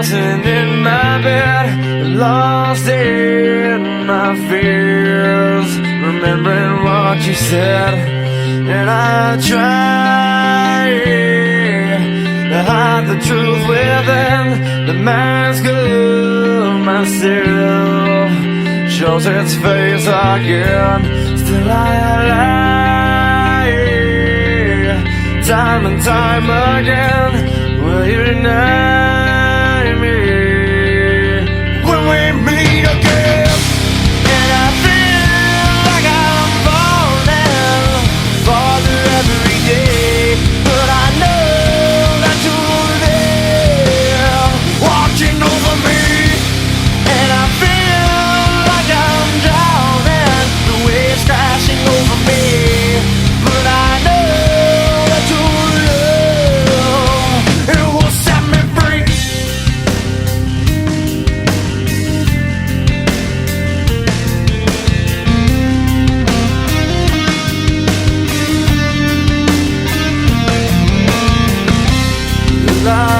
tossing in my bed, lost in my fears, remembering what you said. And I try to hide the truth within the mask of myself, shows its face again. Still I lie, time and time again. Will you deny me when we meet again? And I feel like I'm falling farther every day, but I know that you're there watching over me. And I feel like I'm drowning, the waves crashing over me, but I know that your love, it will set me free. Love